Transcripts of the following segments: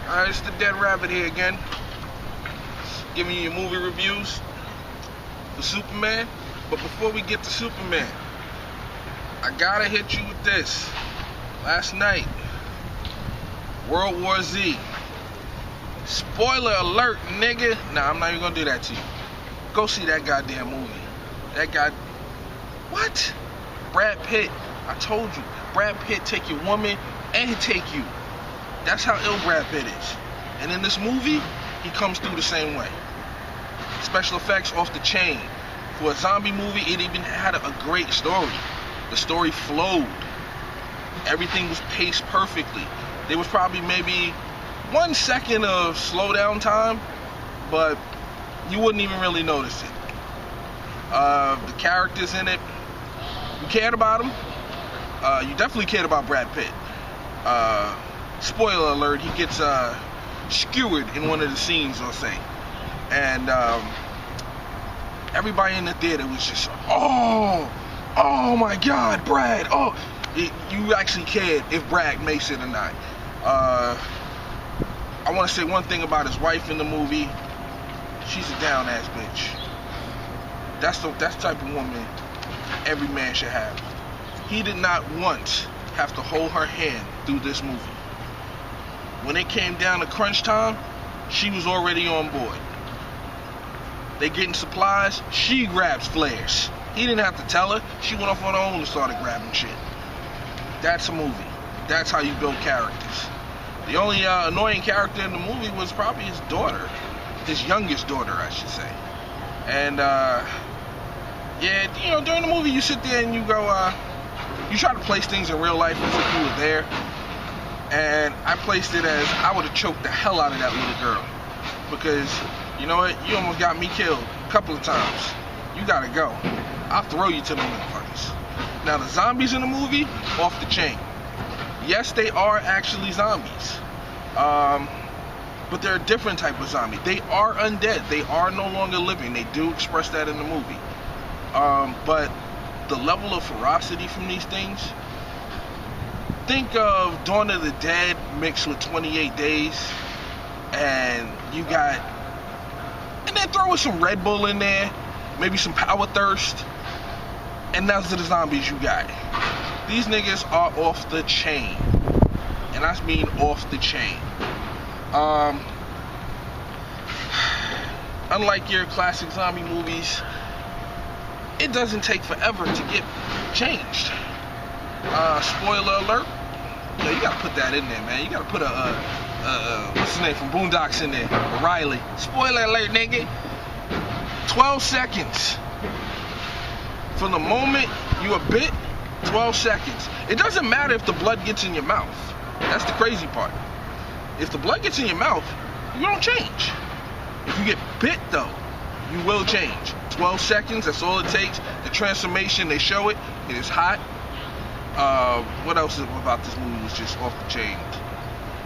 Alright, it's the Dead Rabbit here again, giving you your movie reviews for Superman. But before we get to Superman, I gotta hit you with this. Last night, World War Z. Spoiler alert, nigga. Nah, I'm not even gonna do that to you. Go see that goddamn movie. That guy. What? Brad Pitt. I told you. Brad Pitt take your woman and he take you. That's how ill Brad Pitt is. And in this movie, he comes through the same way. Special effects off the chain. For a zombie movie, it even had a great story. The story flowed. Everything was paced perfectly. There was probably maybe 1 second of slowdown time, but you wouldn't even really notice it. The characters in it, you cared about them. You definitely cared about Brad Pitt. Spoiler alert, he gets skewered in one of the scenes, I'll say. And everybody in the theater was just, oh my God, Brad. You actually cared if Brad makes it or not. I want to say one thing about his wife in the movie. She's a down ass bitch. That's the type of woman every man should have. He did not once have to hold her hand through this movie. When it came down to crunch time, she was already on board. They getting supplies, she grabs flares. He didn't have to tell her. She went off on her own and started grabbing shit. That's a movie. That's how you build characters. The only annoying character in the movie was probably his daughter. His youngest daughter, I should say. And yeah, you know, during the movie you sit there and you go, you try to place things in real life as if you were there. And I placed it as I would have choked the hell out of that little girl. Because, you know what, you almost got me killed a couple of times. You gotta go. I'll throw you to the motherfuckers. Now the zombies in the movie, off the chain. Yes, they are actually zombies. But they're a different type of zombie. They are undead. They are no longer living. They do express that in the movie. But the level of ferocity from these things, think of Dawn of the Dead mixed with 28 Days, and you got, and then throw in some Red Bull in there, maybe some Power Thirst, and those are the zombies you got. These niggas are off the chain, and I mean off the chain. Unlike your classic zombie movies, it doesn't take forever to get changed. Spoiler alert. Yeah, you gotta put that in there, man. You gotta put what's his name from Boondocks in there, Riley. Spoiler alert, nigga. 12 seconds. From the moment you are bit, 12 seconds. It doesn't matter if the blood gets in your mouth. That's the crazy part. If the blood gets in your mouth, you don't change. If you get bit though, you will change. 12 seconds, that's all it takes. The transformation, they show it. It is hot. What else about this movie was just off the chain?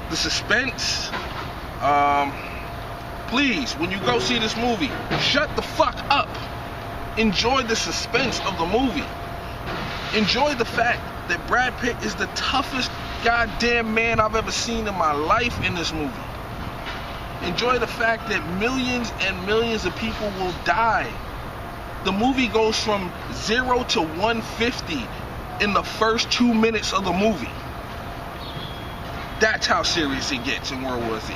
The suspense. Please, when you go see this movie, shut the fuck up. Enjoy the suspense of the movie. Enjoy the fact that Brad Pitt is the toughest goddamn man I've ever seen in my life in this movie. Enjoy the fact that millions and millions of people will die. The movie goes from 0 to 150 in the first 2 minutes of the movie. That's how serious it gets in World War Z.